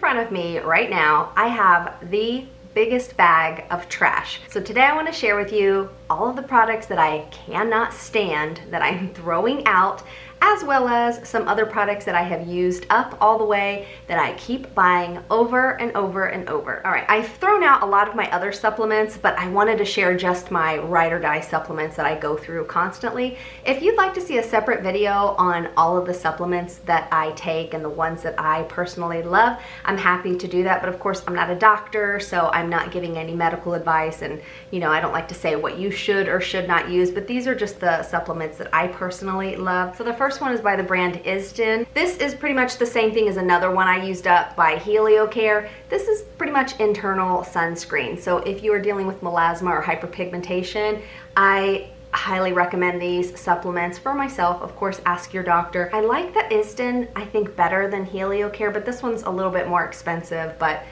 front of me right now, I have the biggest bag of trash. So today I want to share with you all of the products that I cannot stand that I'm throwing out, as well as some other products that I have used up all the way that I keep buying over and over and over. All right, I've thrown out a lot of my other supplements, but I wanted to share just my ride or die supplements that I go through constantly. If you'd like to see a separate video on all of the supplements that I take and the ones that I personally love, I'm happy to do that. But of course, I'm not a doctor, so I'm not giving any medical advice, and I don't like to say what you should or should not use, but these are just the supplements that I personally love. So the first one is by the brand Isden. This is pretty much the same thing as another one I used up by HelioCare. This is pretty much internal sunscreen. So if you are dealing with melasma or hyperpigmentation, I highly recommend these supplements for myself. Of course, ask your doctor. I like the Isden, I think, better than HelioCare, but this one's a little bit more expensive, but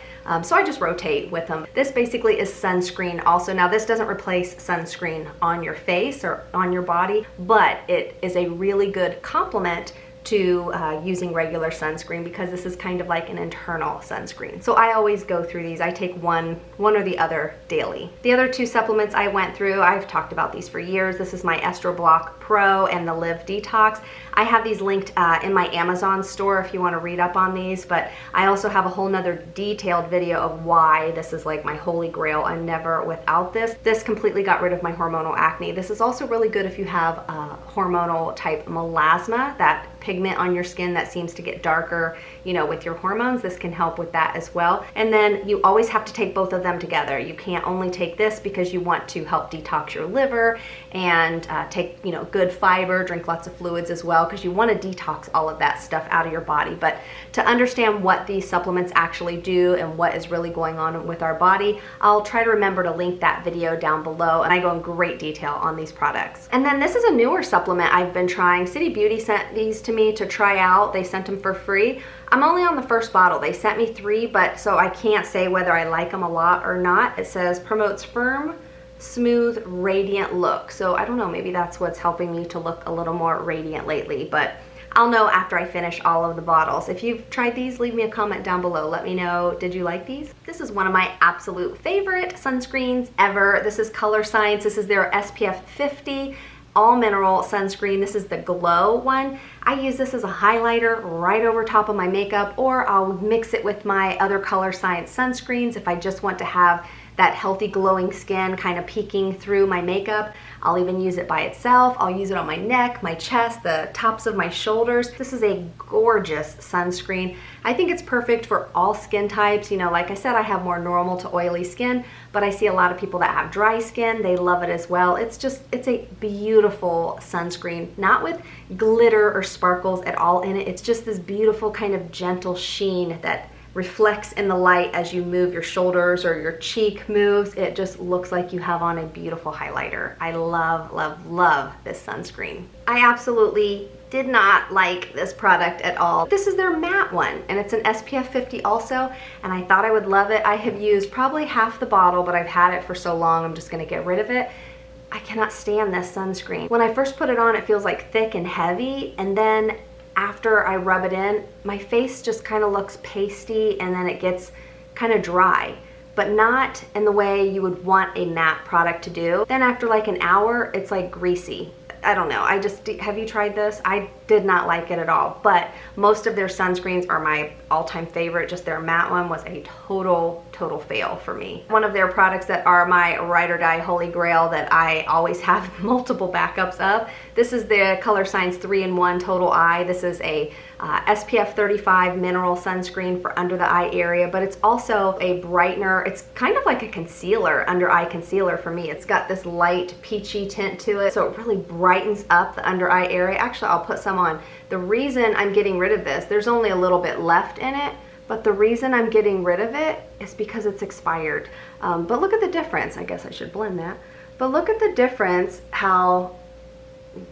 so I just rotate with them. This basically is sunscreen also. Now this doesn't replace sunscreen on your face or on your body, but it is a really good complement to using regular sunscreen, because this is kind of like an internal sunscreen. So I always go through these. I take one or the other daily. The other two supplements I went through, I've talked about these for years. This is my Estro Block Pro and the Live Detox. I have these linked in my Amazon store if you want to read up on these, but I also have a whole nother detailed video of why this is like my holy grail. I'm never without this. This completely got rid of my hormonal acne. This is also really good if you have hormonal type melasma, that pigment on your skin that seems to get darker, with your hormones. This can help with that as well. And then you always have to take both of them together. You can't only take this because you want to help detox your liver and take, good fiber, drink lots of fluids as well, because you want to detox all of that stuff out of your body. But to understand what these supplements actually do and what is really going on with our body, I'll try to remember to link that video down below, and I go in great detail on these products. And then this is a newer supplement I've been trying. City Beauty sent these to me to try out. They sent them for free. I'm only on the first bottle. They sent me 3, but so I can't say whether I like them a lot or not. It says promotes firm, smooth, radiant look. So I don't know, maybe that's what's helping me to look a little more radiant lately, but I'll know after I finish all of the bottles. If you've tried these, leave me a comment down below. Let me know, did you like these? This is one of my absolute favorite sunscreens ever. This is Color Science. This is their SPF 50 all mineral sunscreen. This is the Glow one. I use this as a highlighter right over top of my makeup, or I'll mix it with my other Color Science sunscreens if I just want to have that healthy glowing skin kind of peeking through my makeup. I'll even use it by itself. I'll use it on my neck, my chest, the tops of my shoulders. This is a gorgeous sunscreen. I think it's perfect for all skin types. Like I said, I have more normal to oily skin, but I see a lot of people that have dry skin. They love it as well. It's a beautiful sunscreen, not with glitter or sparkles at all in it. It's just this beautiful kind of gentle sheen that reflects in the light as you move your shoulders or your cheek moves. It just looks like you have on a beautiful highlighter. I love, love, love this sunscreen. I absolutely did not like this product at all. This is their matte one, and it's an SPF 50 also, and I thought I would love it. I have used probably half the bottle, but I've had it for so long, I'm just gonna get rid of it. I cannot stand this sunscreen. When I first put it on, it feels like thick and heavy, and then after I rub it in, my face just kind of looks pasty, and then it gets kind of dry, but not in the way you would want a matte product to do. Then after like an hour, it's like greasy. I don't know. Have you tried this? I did not like it at all, but most of their sunscreens are my all-time favorite. Just their matte one was a total fail for me. One of their products that are my ride or die holy grail that I always have multiple backups of, this is the Color Science 3-in-1 Total Eye. This is a SPF 35 mineral sunscreen for under the eye area, but it's also a brightener. It's kind of like a concealer, under eye concealer for me. It's got this light peachy tint to it, so it really brightens up the under eye area. Actually, I'll put some on. The reason I'm getting rid of this, there's only a little bit left in it, but the reason I'm getting rid of it is because it's expired. But look at the difference. I guess I should blend that. But look at the difference, how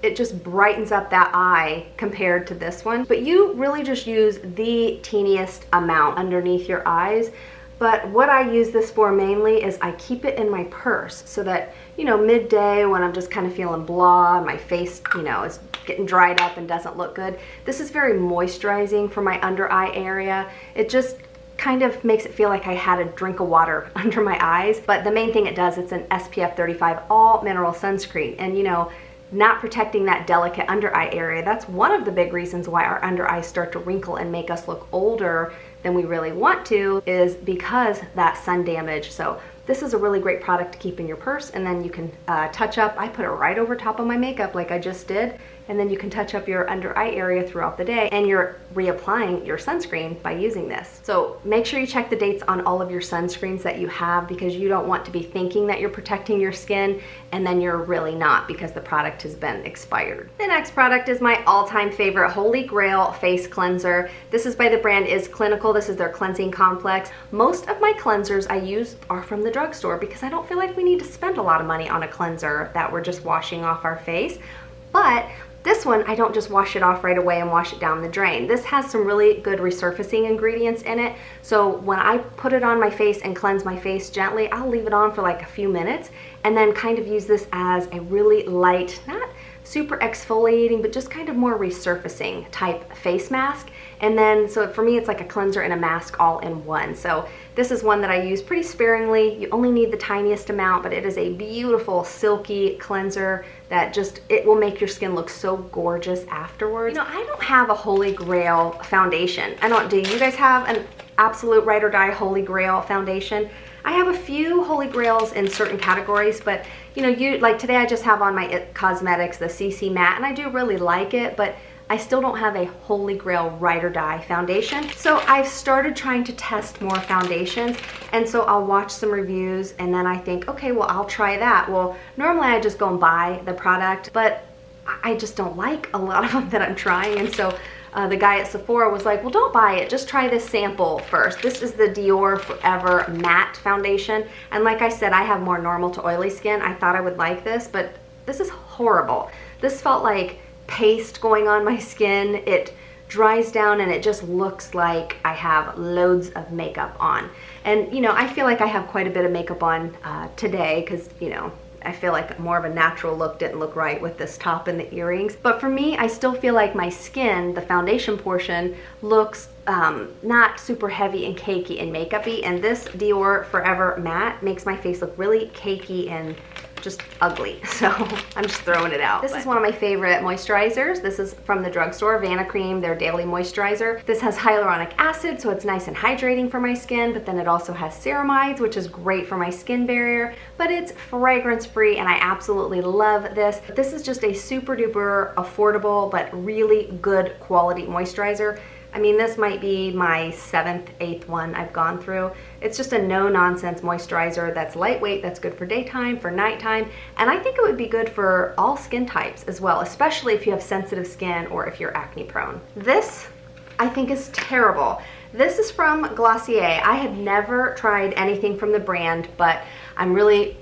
it just brightens up that eye compared to this one. But you really just use the teeniest amount underneath your eyes. But what I use this for mainly is I keep it in my purse so that, you know, midday when I'm just kind of feeling blah, my face, you know, is getting dried up and doesn't look good. This is very moisturizing for my under eye area. It just kind of makes it feel like I had a drink of water under my eyes. But the main thing it does, it's an SPF 35 all mineral sunscreen. And you know, not protecting that delicate under eye area, that's one of the big reasons why our under eyes start to wrinkle and make us look older than we really want to, is because that sun damage. So this is a really great product to keep in your purse, and then you can touch up. I put it right over top of my makeup like I just did, and then you can touch up your under eye area throughout the day, and you're reapplying your sunscreen by using this. So make sure you check the dates on all of your sunscreens that you have, because you don't want to be thinking that you're protecting your skin and then you're really not, because the product has been expired. The next product is my all-time favorite Holy Grail face cleanser. This is by the brand Is Clinical. This is their cleansing complex. Most of my cleansers I use are from the drugstore because I don't feel like we need to spend a lot of money on a cleanser that we're just washing off our face. But this one, I don't just wash it off right away and wash it down the drain. This has some really good resurfacing ingredients in it. So when I put it on my face and cleanse my face gently, I'll leave it on for like a few minutes and then kind of use this as a really light, not super exfoliating, but just kind of more resurfacing type face mask. And then, so for me, it's like a cleanser and a mask all in one. So this is one that I use pretty sparingly. You only need the tiniest amount, but it is a beautiful, silky cleanser that just, it will make your skin look so gorgeous afterwards. You know, I don't have a Holy Grail foundation. Do you guys have an absolute ride or die Holy Grail foundation? I have a few Holy Grails in certain categories, but you know, like today I just have on my It Cosmetics, the CC Matte, and I do really like it, but I still don't have a Holy Grail ride or die foundation. So I've started trying to test more foundations, and so I'll watch some reviews and then I think, okay, well, I'll try that. Well, normally I just go and buy the product, but I just don't like a lot of them that I'm trying, and so the guy at Sephora was like, well, don't buy it, just try this sample first. This is the Dior Forever Matte Foundation, and like I said, I have more normal to oily skin. I thought I would like this, but this is horrible. This felt like paste going on my skin. It dries down and it just looks like I have loads of makeup on. And you know, I feel like I have quite a bit of makeup on today, because you know, I feel like more of a natural look didn't look right with this top and the earrings. But for me, I still feel like my skin, the foundation portion, looks not super heavy and cakey and makeup-y, and this Dior Forever Matte makes my face look really cakey and just ugly. So I'm just throwing it out. This is one of my favorite moisturizers. This is from the drugstore, Vanna Cream, their daily moisturizer. This has hyaluronic acid, so it's nice and hydrating for my skin, but then it also has ceramides, which is great for my skin barrier, but it's fragrance free, and I absolutely love this. This is just a super duper affordable, but really good quality moisturizer. I mean, this might be my 7th, 8th one I've gone through. It's just a no-nonsense moisturizer that's lightweight, that's good for daytime, for nighttime, and I think it would be good for all skin types as well, especially if you have sensitive skin or if you're acne prone. This, I think, is terrible. This is from Glossier. I had never tried anything from the brand, but I'm really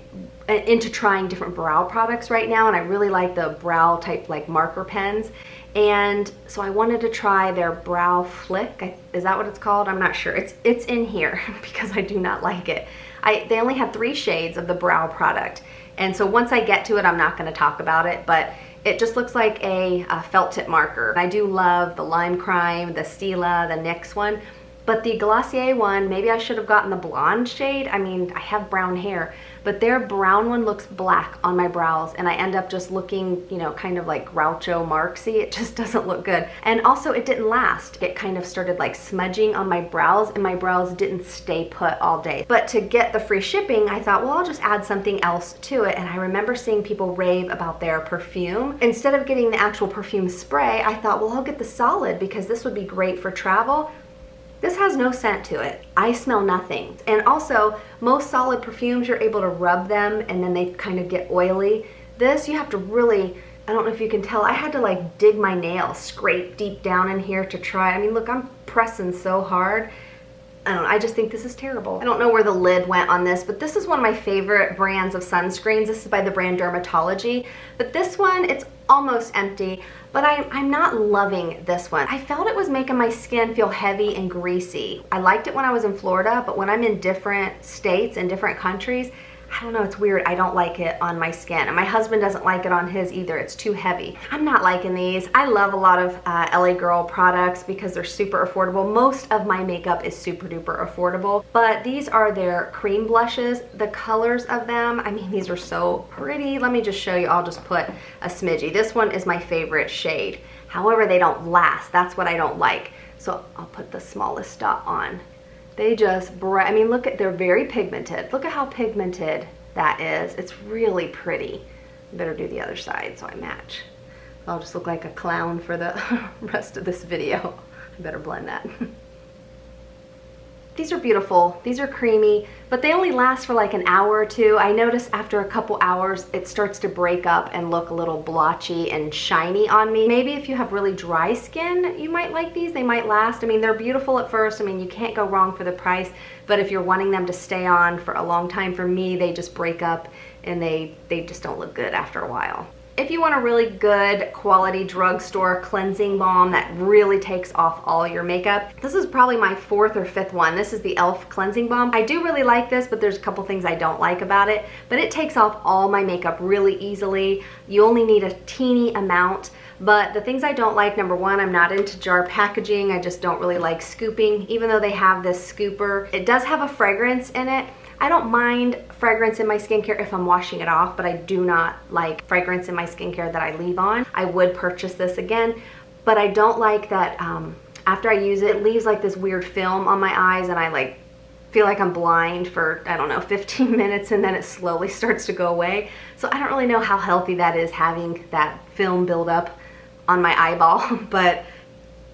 into trying different brow products right now, and I really like the brow type like marker pens. And so I wanted to try their Brow Flick. Is that what it's called? I'm not sure. It's in here because I do not like it. They only have 3 shades of the brow product. And so once I get to it, I'm not going to talk about it, but it just looks like a felt tip marker. I do love the Lime Crime, the Stila, the NYX one, but the Glossier one, maybe I should have gotten the blonde shade. I mean, I have brown hair, but their brown one looks black on my brows, and I end up just looking, you know, kind of like Groucho Marxy. It just doesn't look good. And also, it didn't last. It kind of started like smudging on my brows, and my brows didn't stay put all day. But to get the free shipping, I thought, well, I'll just add something else to it. And I remember seeing people rave about their perfume. Instead of getting the actual perfume spray, I thought, well, I'll get the solid because this would be great for travel. This has no scent to it. I smell nothing. And also, most solid perfumes, you're able to rub them and then they kind of get oily. This, you have to really, I don't know if you can tell, I had to like dig my nails, scrape deep down in here to try. I mean, look, I'm pressing so hard. I don't know, I just think this is terrible. I don't know where the lid went on this, but this is one of my favorite brands of sunscreens. This is by the brand Dermatology. But this one, it's almost empty, but I'm not loving this one. I felt it was making my skin feel heavy and greasy. I liked it when I was in Florida, but when I'm in different states and different countries, I don't know, it's weird. I don't like it on my skin. And my husband doesn't like it on his either. It's too heavy. I'm not liking these. I love a lot of LA Girl products because they're super affordable. Most of my makeup is super duper affordable. But these are their cream blushes. The colors of them, I mean, these are so pretty. Let me just show you. I'll just put a smidgy. This one is my favorite shade. However, they don't last. That's what I don't like. So I'll put the smallest dot on. They just, I mean, look at, they're very pigmented. Look at how pigmented that is. It's really pretty. Better do the other side so I match. I'll just look like a clown for the rest of this video. I better blend that. These are beautiful. These are creamy, but they only last for like an hour or two. I notice after a couple hours, it starts to break up and look a little blotchy and shiny on me. Maybe if you have really dry skin, you might like these. They might last. I mean, they're beautiful at first. I mean, you can't go wrong for the price, but if you're wanting them to stay on for a long time, for me, they just break up and they just don't look good after a while. If you want a really good quality drugstore cleansing balm that really takes off all your makeup, this is probably my 4th or 5th one. This is the e.l.f. cleansing balm. I do really like this, but there's a couple things I don't like about it, but it takes off all my makeup really easily. You only need a teeny amount, but the things I don't like, number one, I'm not into jar packaging. I just don't really like scooping, even though they have this scooper. It does have a fragrance in it. I don't mind fragrance in my skincare if I'm washing it off, but I do not like fragrance in my skincare that I leave on. I would purchase this again, but I don't like that after I use it, it leaves like this weird film on my eyes and I like feel like I'm blind for, I don't know, 15 minutes and then it slowly starts to go away. So I don't really know how healthy that is, having that film build up on my eyeball, but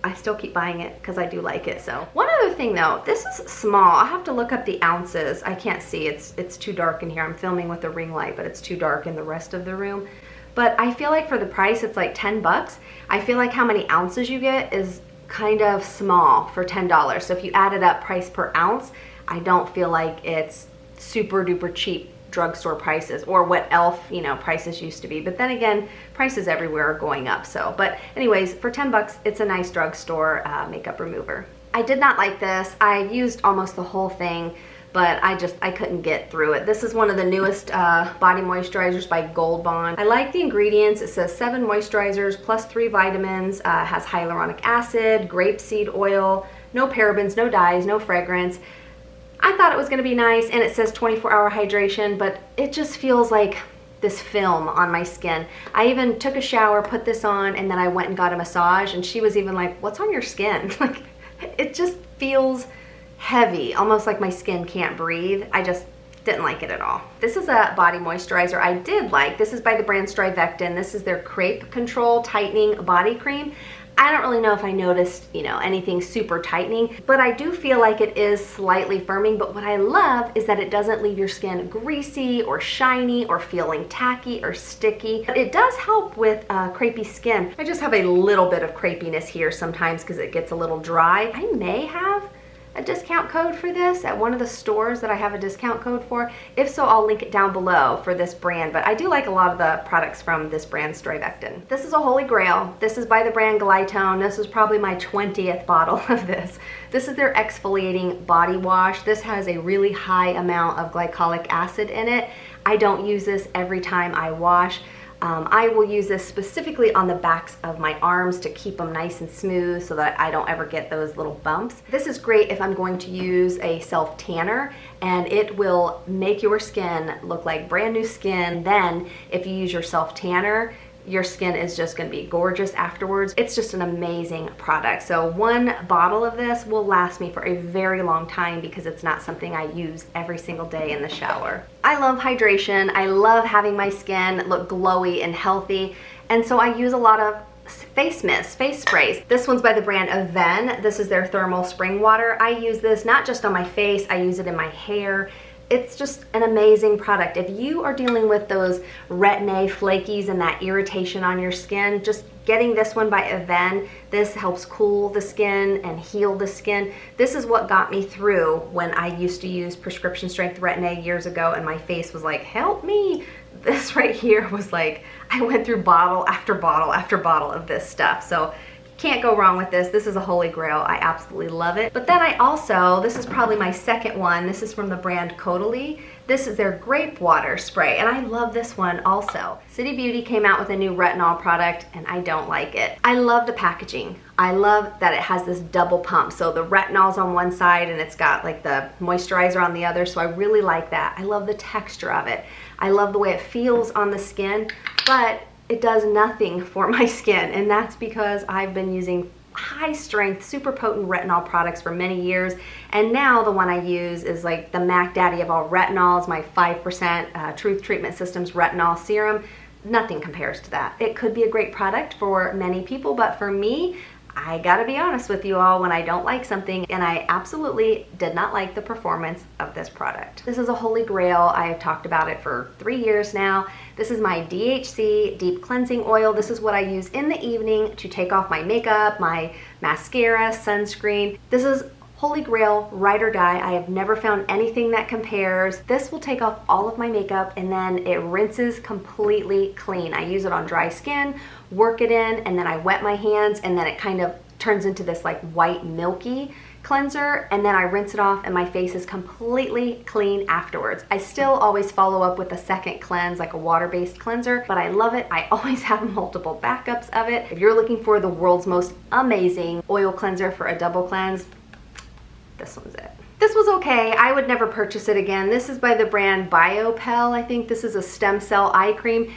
I still keep buying it because I do like it. So one other thing though, this is small. I have to look up the ounces. I can't see, it's too dark in here. I'm filming with a ring light, but it's too dark in the rest of the room. But I feel like for the price, it's like 10 bucks. I feel like how many ounces you get is kind of small for $10. So if you add it up price per ounce, I don't feel like it's super duper cheap drugstore prices, or what e.l.f., you know, prices used to be. But then again, prices everywhere are going up. So, but anyways, for 10 bucks, it's a nice drugstore makeup remover. I did not like this. I used almost the whole thing, but I couldn't get through it. This is one of the newest body moisturizers by Gold Bond. I like the ingredients. It says 7 moisturizers plus 3 vitamins, has hyaluronic acid, grapeseed oil, no parabens, no dyes, no fragrance. I thought it was going to be nice, and it says 24-hour hydration, but it just feels like this film on my skin. I even took a shower, put this on, and then I went and got a massage, and she was even like, what's on your skin? Like, it just feels heavy, almost like my skin can't breathe. I just didn't like it at all. This is a body moisturizer I did like. This is by the brand Strivectin. This is their Crepe Control Tightening Body Cream. I don't really know if I noticed, you know, anything super tightening, but I do feel like it is slightly firming. But what I love is that it doesn't leave your skin greasy or shiny or feeling tacky or sticky. But it does help with crepey skin. I just have a little bit of crepiness here sometimes because it gets a little dry. I may have a discount code for this at one of the stores that I have a discount code for. If so, I'll link it down below for this brand, but I do like a lot of the products from this brand Strivectin. This is a holy grail. This is by the brand Glytone. This is probably my 20th bottle of this. This is their exfoliating body wash. This has a really high amount of glycolic acid in it. I don't use this every time I wash. I will use this specifically on the backs of my arms to keep them nice and smooth so that I don't ever get those little bumps. This is great if I'm going to use a self tanner, and it will make your skin look like brand new skin. Then if you use your self tanner, your skin is just going to be gorgeous afterwards. It's just an amazing product. So one bottle of this will last me for a very long time because it's not something I use every single day in the shower. I love hydration. I love having my skin look glowy and healthy. And so I use a lot of face mist, face sprays. This one's by the brand Aven. This is their thermal spring water. I use this not just on my face, I use it in my hair. It's just an amazing product. If you are dealing with those retin-A flakies and that irritation on your skin, just getting this one by Aven, this helps cool the skin and heal the skin. This is what got me through when I used to use prescription strength retin-A years ago and my face was like, help me. This right here was like, I went through bottle after bottle after bottle of this stuff. So Can't go wrong with this. This is a holy grail. I absolutely love it. But then I also, this is probably my second one. This is from the brand Caudalie. This is their grape water spray, and I love this one also. City Beauty came out with a new retinol product, and I don't like it. I love the packaging. I love that it has this double pump. So the retinol's on one side, and it's got like the moisturizer on the other, so I really like that. I love the texture of it. I love the way it feels on the skin, but it does nothing for my skin, and that's because I've been using high strength, super potent retinol products for many years, and now the one I use is like the Mac Daddy of all retinols, my 5% Truth Treatment Systems retinol serum. Nothing compares to that. It could be a great product for many people, but for me, I gotta be honest with you all when I don't like something, and I absolutely did not like the performance of this product. This is a holy grail. I have talked about it for 3 years now. This is my DHC Deep Cleansing Oil. This is what I use in the evening to take off my makeup, my mascara, sunscreen. This is holy grail, ride or die. I have never found anything that compares. This will take off all of my makeup and then it rinses completely clean. I use it on dry skin, work it in, and then I wet my hands, and then it kind of turns into this like white milky cleanser, and then I rinse it off and my face is completely clean afterwards. I still always follow up with a second cleanse, like a water-based cleanser, but I love it. I always have multiple backups of it. If you're looking for the world's most amazing oil cleanser for a double cleanse, this one's it. This was okay. I would never purchase it again. This is by the brand BioPel. I think this is a stem cell eye cream.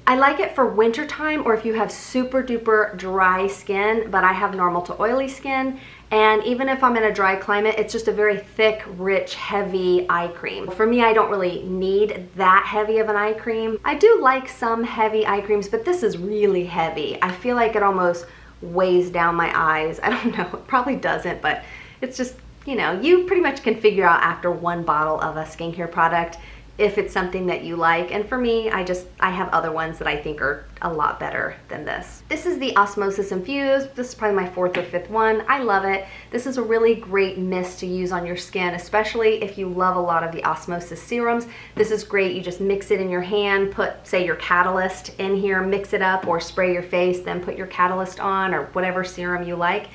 I like it for winter time or if you have super duper dry skin, but I have normal to oily skin. And even if I'm in a dry climate, it's just a very thick, rich, heavy eye cream. For me, I don't really need that heavy of an eye cream. I do like some heavy eye creams, but this is really heavy. I feel like it almost weighs down my eyes. I don't know, it probably doesn't, but it's just, you know, you pretty much can figure out after one bottle of a skincare product if it's something that you like. And for me, I have other ones that I think are a lot better than this. This is the Osmosis Infused. This is probably my 4th or 5th one. I love it. This is a really great mist to use on your skin, especially if you love a lot of the Osmosis serums. This is great. You just mix it in your hand, put, say, your Catalyst in here, mix it up, or spray your face, then put your Catalyst on, or whatever serum you like.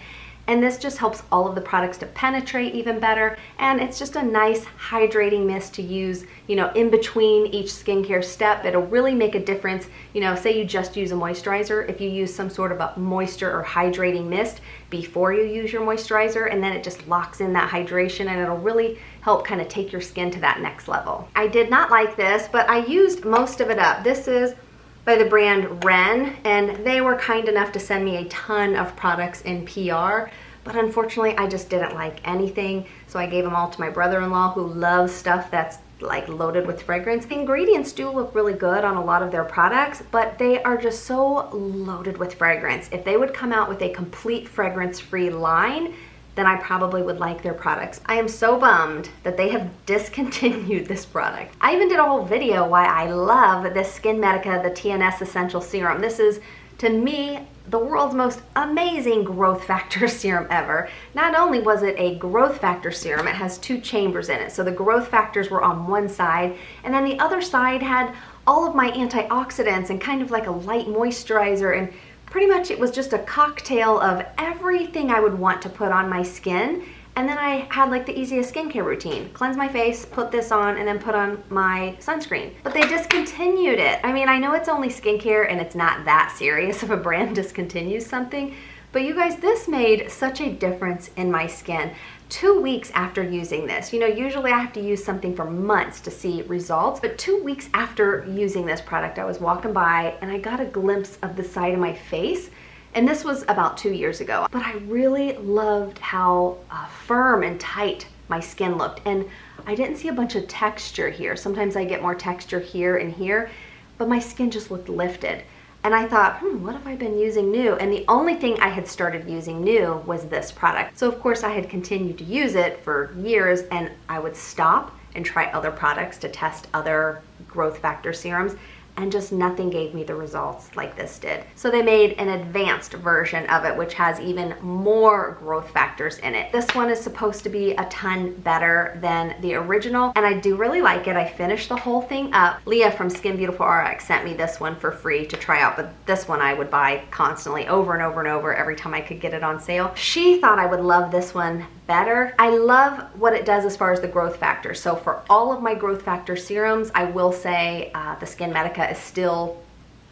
And this just helps all of the products to penetrate even better. And it's just a nice hydrating mist to use, you know, in between each skincare step. It'll really make a difference. You know, say you just use a moisturizer. If you use some sort of a moisture or hydrating mist before you use your moisturizer, and then it just locks in that hydration, and it'll really help kind of take your skin to that next level. I did not like this, but I used most of it up. This is by the brand Ren, and they were kind enough to send me a ton of products in PR, but unfortunately I just didn't like anything, so I gave them all to my brother-in-law, who loves stuff that's like loaded with fragrance. The ingredients do look really good on a lot of their products, but they are just so loaded with fragrance. If they would come out with a complete fragrance-free line, then I probably would like their products. I am so bummed that they have discontinued this product. I even did a whole video why I love this SKINMEDICA, the TNS Essential Serum. This is, to me, the world's most amazing growth factor serum ever. Not only was it a growth factor serum, it has 2 chambers in it. So the growth factors were on one side, and then the other side had all of my antioxidants and kind of like a light moisturizer, and pretty much it was just a cocktail of everything I would want to put on my skin. And then I had like the easiest skincare routine. Cleanse my face, put this on, and then put on my sunscreen. But they discontinued it. I mean, I know it's only skincare and it's not that serious if a brand discontinues something, but you guys, this made such a difference in my skin. 2 weeks after using this, you know, usually I have to use something for months to see results, but 2 weeks after using this product, I was walking by and I got a glimpse of the side of my face. And this was about 2 years ago, but I really loved how firm and tight my skin looked. And I didn't see a bunch of texture here. Sometimes I get more texture here and here, but my skin just looked lifted. And I thought, what have I been using new? And the only thing I had started using new was this product. So of course I had continued to use it for years, and I would stop and try other products to test other growth factor serums. and just nothing gave me the results like this did. So they made an advanced version of it, which has even more growth factors in it. This one is supposed to be a ton better than the original, and I do really like it. I finished the whole thing up. Leah from Skin Beautiful RX sent me this one for free to try out, but this one I would buy constantly over and over and over every time I could get it on sale. She thought I would love this one better. I love what it does as far as the growth factor. So for all of my growth factor serums, I will say the SKINMEDICA is still,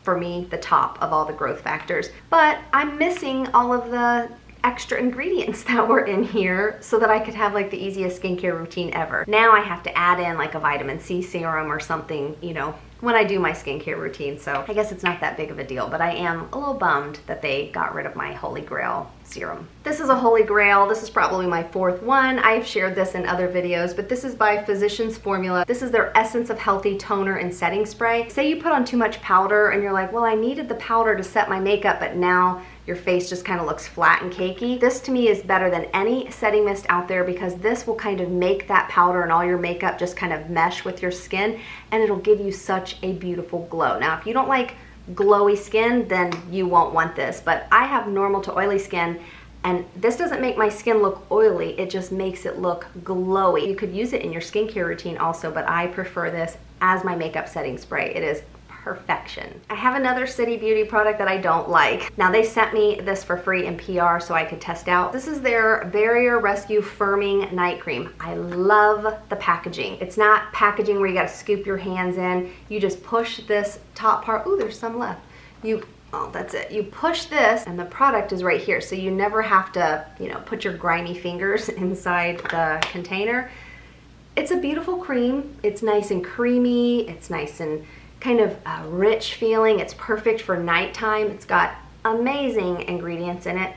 for me, the top of all the growth factors. But I'm missing all of the extra ingredients that were in here so that I could have like the easiest skincare routine ever. Now I have to add in like a vitamin C serum or something, you know, when I do my skincare routine. So I guess it's not that big of a deal, but I am a little bummed that they got rid of my Holy Grail serum. This is a Holy Grail. This is probably my fourth one. I've shared this in other videos, but this is by Physicians Formula. This is their Essence of Healthy Toner and Setting Spray. Say you put on too much powder and you're like, well, I needed the powder to set my makeup, but now your face just kind of looks flat and cakey. This to me is better than any setting mist out there because this will kind of make that powder and all your makeup just kind of mesh with your skin, and it'll give you such a beautiful glow. Now, if you don't like glowy skin, then you won't want this, but I have normal to oily skin, and this doesn't make my skin look oily, it just makes it look glowy. You could use it in your skincare routine also, but I prefer this as my makeup setting spray. It is perfection. I have another City Beauty product that I don't like. Now they sent me this for free in PR so I could test out. This is their Barrier Rescue Firming Night Cream. I love the packaging. It's not packaging where you gotta scoop your hands in. You just push this top part. Ooh, there's some left. Oh, that's it. You push this and the product is right here. So you never have to, you know, put your grimy fingers inside the container. It's a beautiful cream. It's nice and creamy. It's nice and kind of rich feeling. It's perfect for nighttime. It's got amazing ingredients in it,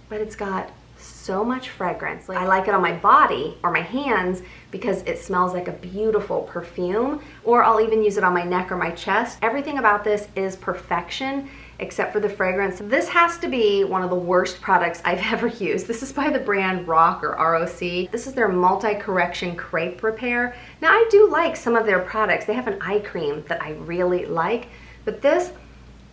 but it's got so much fragrance. Like, I like it on my body or my hands because it smells like a beautiful perfume, or I'll even use it on my neck or my chest. Everything about this is perfection except for the fragrance. This has to be one of the worst products I've ever used. This is by the brand ROC or ROC. This is their Multi-Correction Crepe Repair. Now I do like some of their products. They have an eye cream that I really like, but this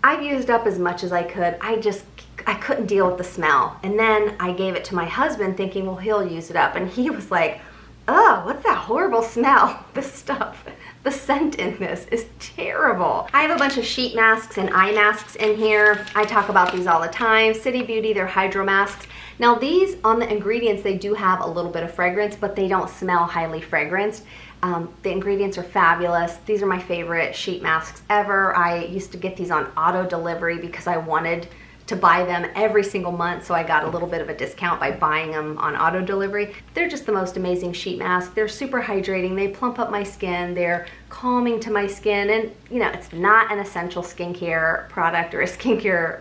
I've used up as much as I could. I couldn't deal with the smell. And then I gave it to my husband thinking, well, he'll use it up. And he was like, oh, what's that horrible smell? This stuff, the scent in this is terrible. I have a bunch of sheet masks and eye masks in here. I talk about these all the time. City Beauty, they're hydro masks. Now these, on the ingredients, they do have a little bit of fragrance, but they don't smell highly fragranced. The ingredients are fabulous. These are my favorite sheet masks ever. I used to get these on auto delivery because I wanted to buy them every single month, so I got a little bit of a discount by buying them on auto delivery. They're just the most amazing sheet mask. They're super hydrating. They plump up my skin. They're calming to my skin, and you know, it's not an essential skincare product or a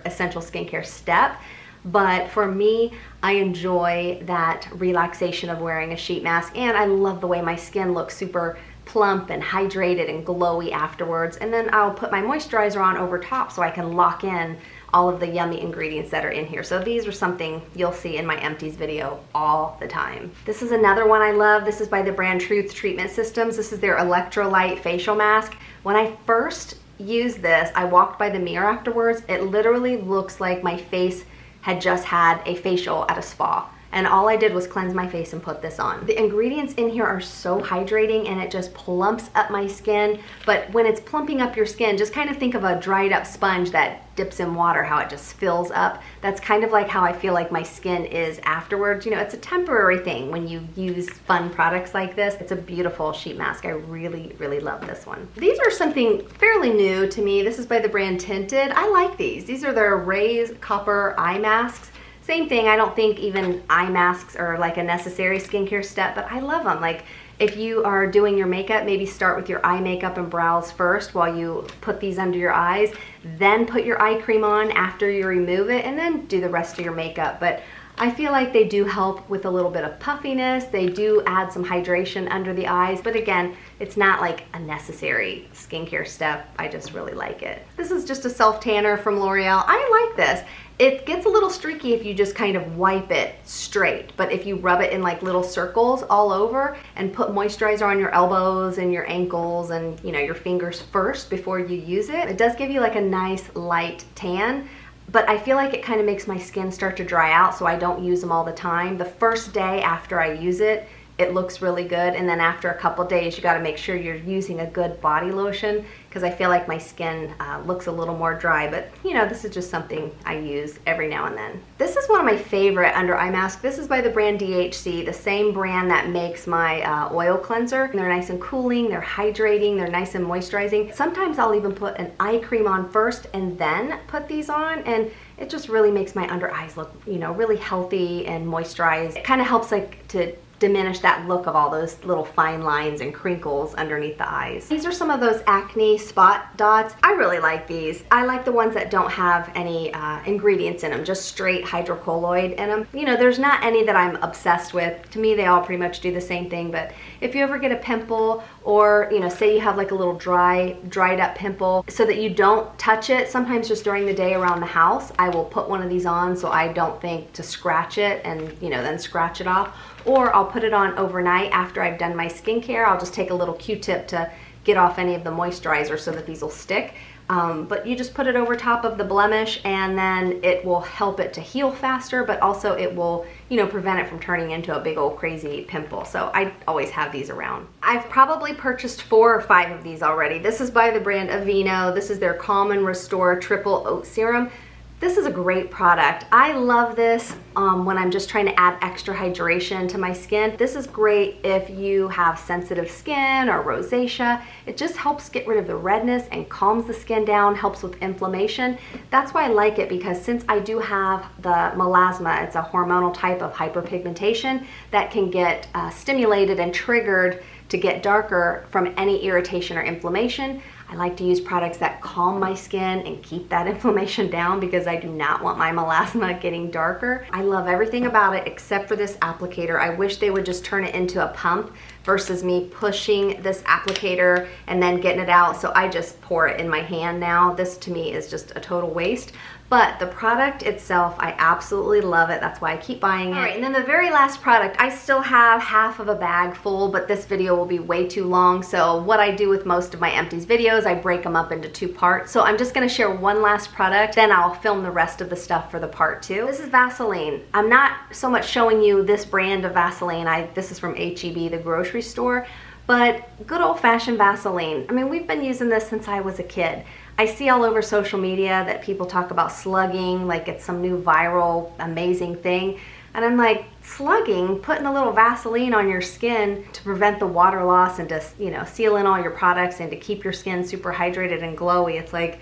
essential skincare step, but for me, I enjoy that relaxation of wearing a sheet mask, and I love the way my skin looks super plump and hydrated and glowy afterwards. And then I'll put my moisturizer on over top so I can lock in all of the yummy ingredients that are in here. So these are something you'll see in my empties video all the time. This is another one I love. This is by the brand Truth Treatment Systems. This is their electrolyte facial mask. When I first used this, I walked by the mirror afterwards. It literally looks like my face had just had a facial at a spa. And all I did was cleanse my face and put this on. The ingredients in here are so hydrating and it just plumps up my skin. But when it's plumping up your skin, just kind of think of a dried up sponge that dips in water, how it just fills up. That's kind of like how I feel like my skin is afterwards. You know, it's a temporary thing when you use fun products like this. It's a beautiful sheet mask. I really, really love this one. These are something fairly new to me. This is by the brand Tinted. I like these. These are their Raise Copper Eye Masks. Same thing, I don't think even eye masks are like a necessary skincare step, but I love them. Like if you are doing your makeup, maybe start with your eye makeup and brows first while you put these under your eyes, then put your eye cream on after you remove it, and then do the rest of your makeup. But I feel like they do help with a little bit of puffiness. They do add some hydration under the eyes, but again, it's not like a necessary skincare step. I just really like it. This is just a self-tanner from L'Oreal. I like this. It gets a little streaky if you just kind of wipe it straight, but if you rub it in like little circles all over and put moisturizer on your elbows and your ankles and your fingers first before you use it, it does give you like a nice light tan. But I feel like it kind of makes my skin start to dry out, so I don't use them all the time. The first day after I use it, it looks really good, and then after a couple days you got to make sure you're using a good body lotion, because I feel like my skin looks a little more dry, but this is just something I use every now and then. This is one of my favorite under eye masks. This is by the brand DHC, the same brand that makes my oil cleanser. They're nice and cooling, they're hydrating, they're nice and moisturizing. Sometimes I'll even put an eye cream on first and then put these on, and it just really makes my under eyes look really healthy and moisturized. It kind of helps like to diminish that look of all those little fine lines and crinkles underneath the eyes. These are some of those acne spot dots. I really like these. I like the ones that don't have any ingredients in them, just straight hydrocolloid in them. There's not any that I'm obsessed with. To me, they all pretty much do the same thing, but if you ever get a pimple or, say you have like a little dried up pimple, so that you don't touch it, sometimes just during the day around the house, I will put one of these on so I don't think to scratch it and, then scratch it off. Or I'll put it on overnight after I've done my skincare. I'll just take a little Q-tip to get off any of the moisturizer so that these will stick. But you just put it over top of the blemish, and then it will help it to heal faster, but also it will, prevent it from turning into a big old crazy pimple. So I always have these around. I've probably purchased 4 or 5 of these already. This is by the brand Aveeno. This is their Calm and Restore Triple Oat Serum. This is a great product. I love this when I'm just trying to add extra hydration to my skin. This is great if you have sensitive skin or rosacea. It just helps get rid of the redness and calms the skin down, helps with inflammation. That's why I like it, because since I do have the melasma, it's a hormonal type of hyperpigmentation that can get stimulated and triggered to get darker from any irritation or inflammation. I like to use products that calm my skin and keep that inflammation down, because I do not want my melasma getting darker. I love everything about it except for this applicator. I wish they would just turn it into a pump versus me pushing this applicator and then getting it out. So I just pour it in my hand now. This to me is just a total waste. But the product itself, I absolutely love it. That's why I keep buying it. All right, and then the very last product, I still have half of a bag full, but this video will be way too long. So what I do with most of my empties videos, I break them up into 2 parts. So I'm just gonna share one last product, then I'll film the rest of the stuff for the part 2. This is Vaseline. I'm not so much showing you this brand of Vaseline. This is from H-E-B, the grocery store, but good old-fashioned Vaseline. I mean, we've been using this since I was a kid. I see all over social media that people talk about slugging like it's some new viral amazing thing, and I'm like, slugging, putting a little Vaseline on your skin to prevent the water loss and to seal in all your products and to keep your skin super hydrated and glowy. It's like,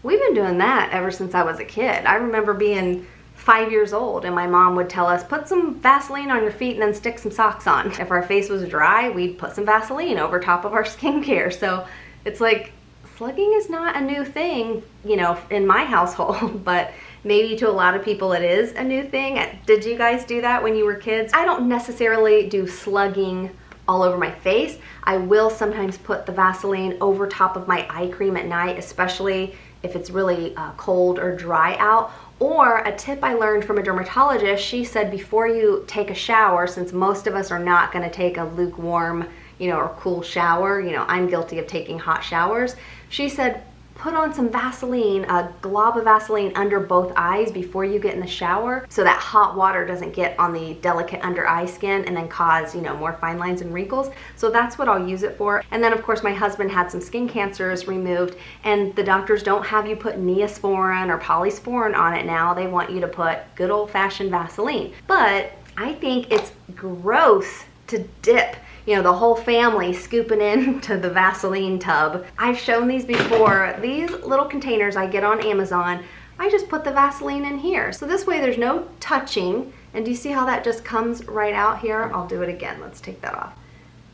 we've been doing that ever since I was a kid. I remember being 5 years old and my mom would tell us, put some Vaseline on your feet and then stick some socks on. If our face was dry, we'd put some Vaseline over top of our skincare. So it's like, slugging is not a new thing, in my household, but maybe to a lot of people it is a new thing. Did you guys do that when you were kids? I don't necessarily do slugging all over my face. I will sometimes put the Vaseline over top of my eye cream at night, especially if it's really cold or dry out. Or a tip I learned from a dermatologist, she said before you take a shower, since most of us are not gonna take a lukewarm, or cool shower, I'm guilty of taking hot showers. She said, put on some Vaseline, a glob of Vaseline under both eyes before you get in the shower, so that hot water doesn't get on the delicate under eye skin and then cause, more fine lines and wrinkles. So that's what I'll use it for. And then of course my husband had some skin cancers removed, and the doctors don't have you put Neosporin or polysporin on it now. They want you to put good old-fashioned Vaseline. But I think it's gross to dip the whole family scooping into the Vaseline tub. I've shown these before. These little containers I get on Amazon, I just put the Vaseline in here. So this way there's no touching. And do you see how that just comes right out here? I'll do it again. Let's take that off.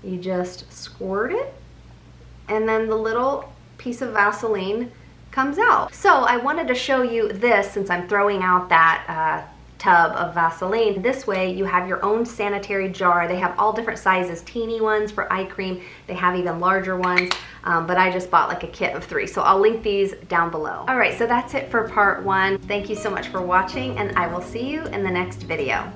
You just squirt it, and then the little piece of Vaseline comes out. So I wanted to show you this, since I'm throwing out that tub of Vaseline. This way you have your own sanitary jar. They have all different sizes, teeny ones for eye cream. They have even larger ones, but I just bought like a kit of 3. So I'll link these down below. All right, so that's it for part 1. Thank you so much for watching, and I will see you in the next video.